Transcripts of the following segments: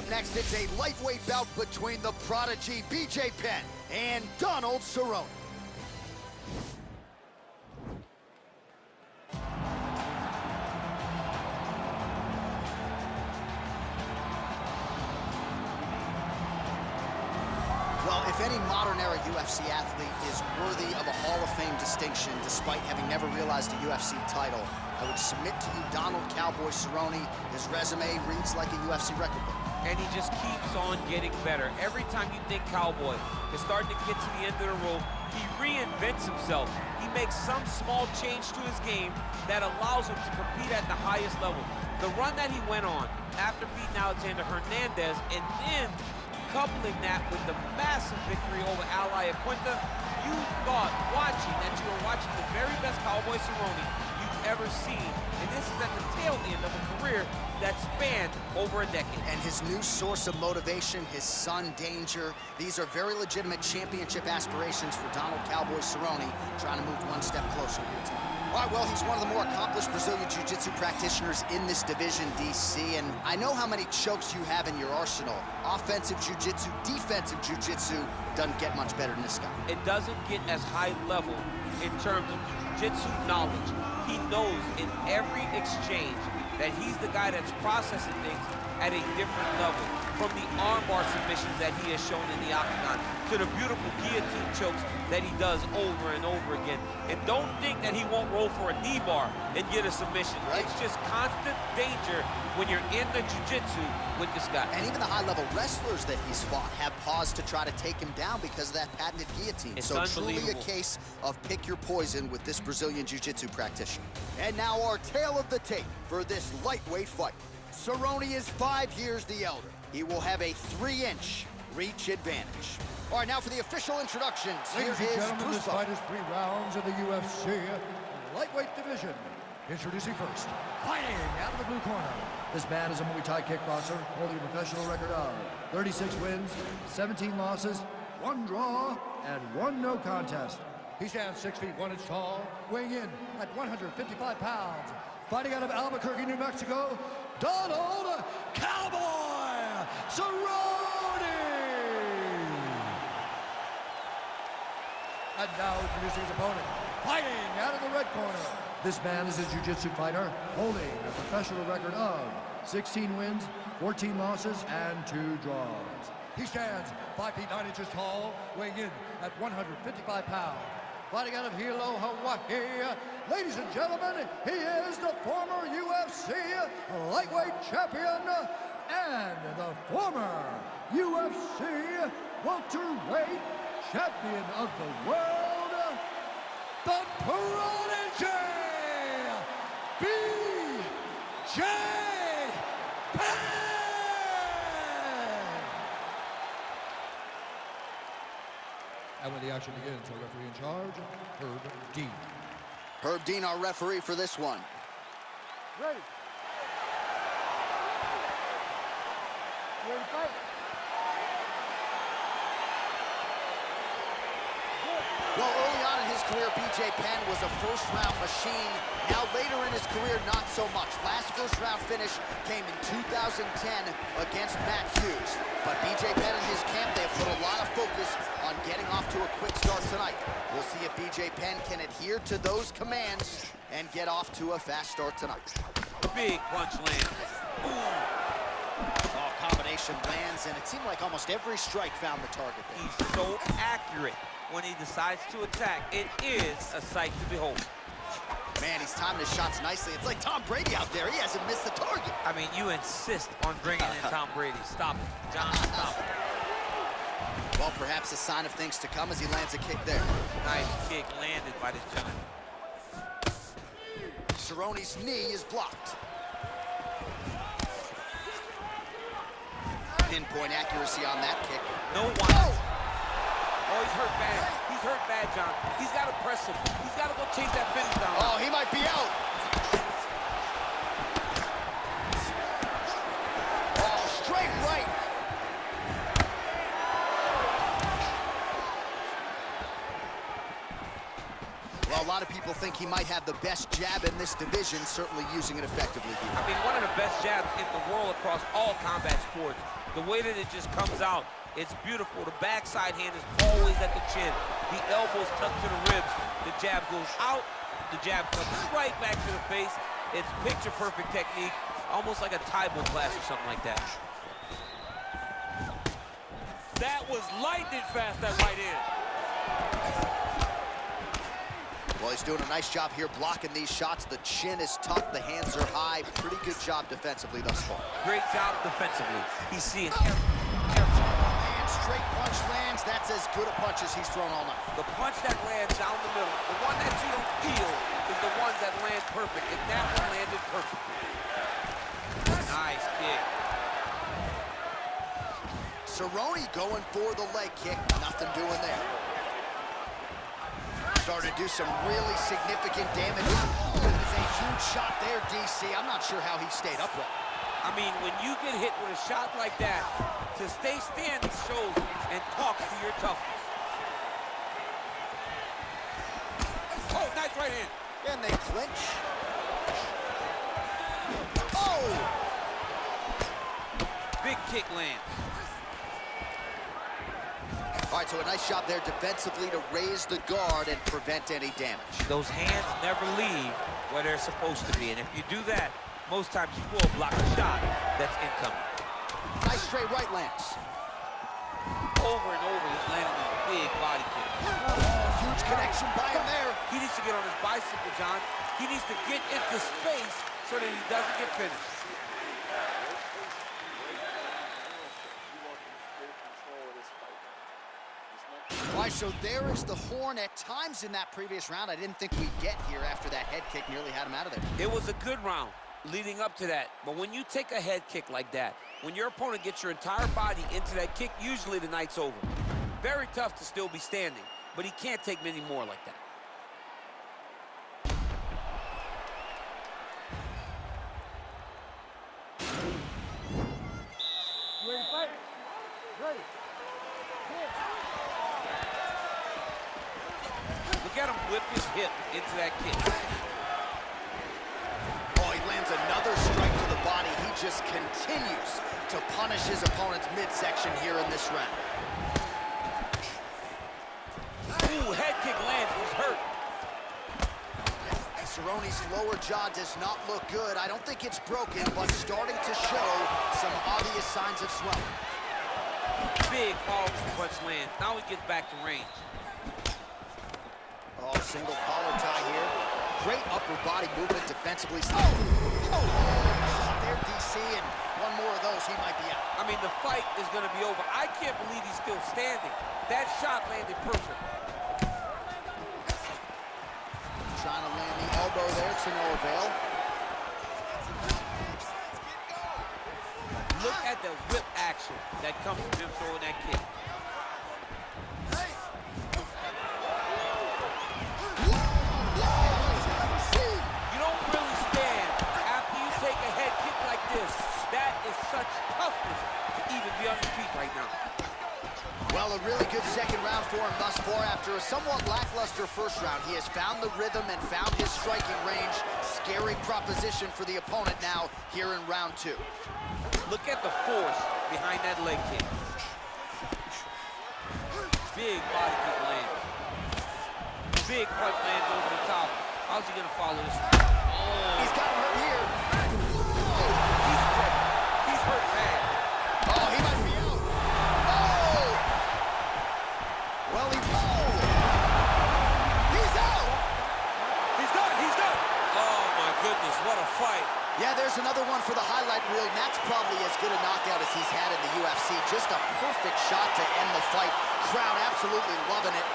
up next, it's a lightweight bout between the prodigy BJ Penn and Donald Cerrone. Well, if any modern-era UFC athlete is worthy of a Hall of Fame distinction, despite having never realized a UFC title, I would submit to you Donald "Cowboy" Cerrone. His resume reads like a UFC record book. And he just keeps on getting better. Every time you think Cowboy is starting to get to the end of the road, he reinvents himself. He makes some small change to his game that allows him to compete at the highest level. The run that he went on after beating Alexander Hernandez and then coupling that with the massive victory over Al Iaquinta, you thought watching that you were watching the very best Cowboy Cerrone you've ever seen. And this is at the tail end of a career that spanned over a decade. And his new source of motivation, his son, Danger, these are very legitimate championship aspirations for Donald "Cowboy" Cerrone, trying to move one step closer here tonight. All right, well, he's one of the more accomplished Brazilian Jiu-Jitsu practitioners in this division, DC, and I know how many chokes you have in your arsenal. Offensive Jiu-Jitsu, defensive Jiu-Jitsu, doesn't get much better than this guy. It doesn't get as high level in terms of Jiu-Jitsu knowledge. He knows in every exchange that he's the guy that's processing things at a different level. From the armbar submissions that he has shown in the octagon to the beautiful guillotine chokes that he does over and over again. And don't think that he won't roll for a knee bar and get a submission. Right. It's just constant danger when you're in the jiu-jitsu with this guy. And even the high-level wrestlers that he's fought have paused to try to take him down because of that patented guillotine. It's so truly a case of pick your poison with this Brazilian jiu-jitsu practitioner. And now our tale of the tape for this lightweight fight. Cerrone is 5 years the elder. He will have a 3-inch reach advantage. All right, now for the official introductions. Ladies and gentlemen, this fight is 3 rounds in the UFC lightweight division. Introducing first, fighting out of the blue corner. This man is a Muay Thai kickboxer holding a professional record of 36 wins, 17 losses, 1 draw, and 1 no contest. He stands 6 feet 1 inch tall, weighing in at 155 pounds. Fighting out of Albuquerque, New Mexico, Donald "Cowboy" Cerrone! And now introducing his opponent, fighting out of the red corner. This man is a jiu-jitsu fighter holding a professional record of 16 wins, 14 losses, and 2 draws. He stands 5 feet 9 inches tall, weighing in at 155 pounds. Fighting out of Hilo, Hawaii, ladies and gentlemen, he is the former UFC lightweight champion and the former UFC welterweight champion of the world, the prodigy, BJ Penn! And when the action begins, our referee in charge, Herb Dean. Herb Dean, our referee for this one. Ready. Ready to fight? Well, early on in his career, BJ Penn was a first-round machine. Now, later in his career, not so much. Last first-round finish came in 2010 against Matt Hughes. But BJ Penn and his camp, they have put a lot of focus on getting off to a quick start tonight. We'll see if BJ Penn can adhere to those commands and get off to a fast start tonight. Big punch lands. Oh, combination lands, and it seemed like almost every strike found the target there. He's so accurate when he decides to attack. It is a sight to behold. Man, he's timing his shots nicely. It's like Tom Brady out there. He hasn't missed the target. I mean, you insist on bringing in Tom Brady. Stop it, John, stop it. Well, perhaps a sign of things to come as he lands a kick there. Nice kick landed by this giant. Cerrone's knee is blocked. Pinpoint accuracy on that kick. No one. Oh, he's hurt bad. He's hurt bad, John. He's got to press him. He's got to go chase that finish down. Oh, he might be out. Oh, straight right. Well, a lot of people think he might have the best jab in this division, certainly using it effectively here. I mean, one of the best jabs in the world across all combat sports. The way that it just comes out, it's beautiful. The backside hand is always at the chin. The elbows tucked to the ribs. The jab goes out. The jab comes right back to the face. It's picture-perfect technique, almost like a Taibo class or something like that. That was lightning fast, that right hand. Well, he's doing a nice job here blocking these shots. The chin is tucked, the hands are high. Pretty good job defensively thus far. Great job defensively. He's seeing And straight punch lands. That's as good a punch as he's thrown all night. the punch that lands down the middle. The one that you don't feel is the ones that land perfect, and that one landed perfectly. Nice kick. Cerrone going for the leg kick. Nothing doing there. Starting to do some really significant damage. Oh, that is a huge shot there, DC. I'm not sure how he stayed upright. I mean, when you get hit with a shot like that, to stay standing shows and talks to your toughness. Oh, nice right hand. And they clinch. Oh! Big kick lands. All right, so a nice job there defensively to raise the guard and prevent any damage. Those hands never leave where they're supposed to be, and if you do that, most times you will block a shot that's incoming. Nice straight right lands. Over and over, he's landing these big body kicks. Oh, huge connection by him there. He needs to get on his bicycle, John. He needs to get into space so that he doesn't get finished. All right, so there is the horn. At times in that previous round, I didn't think we'd get here after that head kick nearly had him out of there. It was a good round leading up to that, but when you take a head kick like that, when your opponent gets your entire body into that kick, usually the night's over. Very tough to still be standing, but he can't take many more like that. Ready to fight? Ready. Look at him whip his hip into that kick. Oh, he lands another strike to the body. He just continues to punish his opponent's midsection here in this round. Ooh, head kick lands, he's hurt. Cerrone's lower jaw does not look good. I don't think it's broken, but starting to show some obvious signs of swelling. Big powerful punch lands. Now he gets back to range. Oh, single collar tie here. Great upper body movement defensively. Oh, there, DC, and one more of those, he might be out. I mean, the fight is going to be over. I can't believe he's still standing. That shot landed perfect. Trying to land the elbow there to no avail. Look at the whip action that comes from him throwing that kick. You don't really stand after you take a head kick like this. That is such toughness to even be on your feet right now. Well, a really good second round for him thus far. After a somewhat lackluster first round, he has found the rhythm and found his striking range. Scary proposition for the opponent now here in round two. Look at the force behind that leg kick. Big body kick lands. Big punch lands over the top. How's he gonna follow this? Oh. He's got him hurt here. He's hurt bad. Oh, he might be out. Oh! Well, he's out. He's done. Oh my goodness, what a fight. Yeah, there's another one for the highlight reel, and that's probably as good a knockout as he's had in the UFC. Just a perfect shot to end the fight. Crowd absolutely loving it.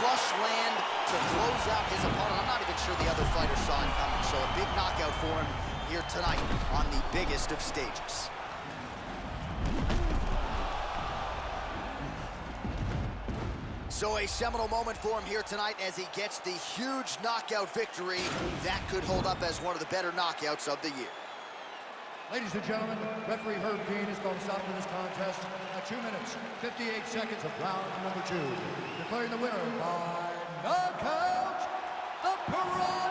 Flush land to close out his opponent. I'm not even sure the other fighter saw it coming, so a big knockout for him here tonight on the biggest of stages. So a seminal moment for him here tonight as he gets the huge knockout victory. That could hold up as one of the better knockouts of the year. Ladies and gentlemen, referee Herb Dean is going to stop for this contest at 2 minutes, 58 seconds of round number 2. Declaring the winner by knockout, the Cerrone.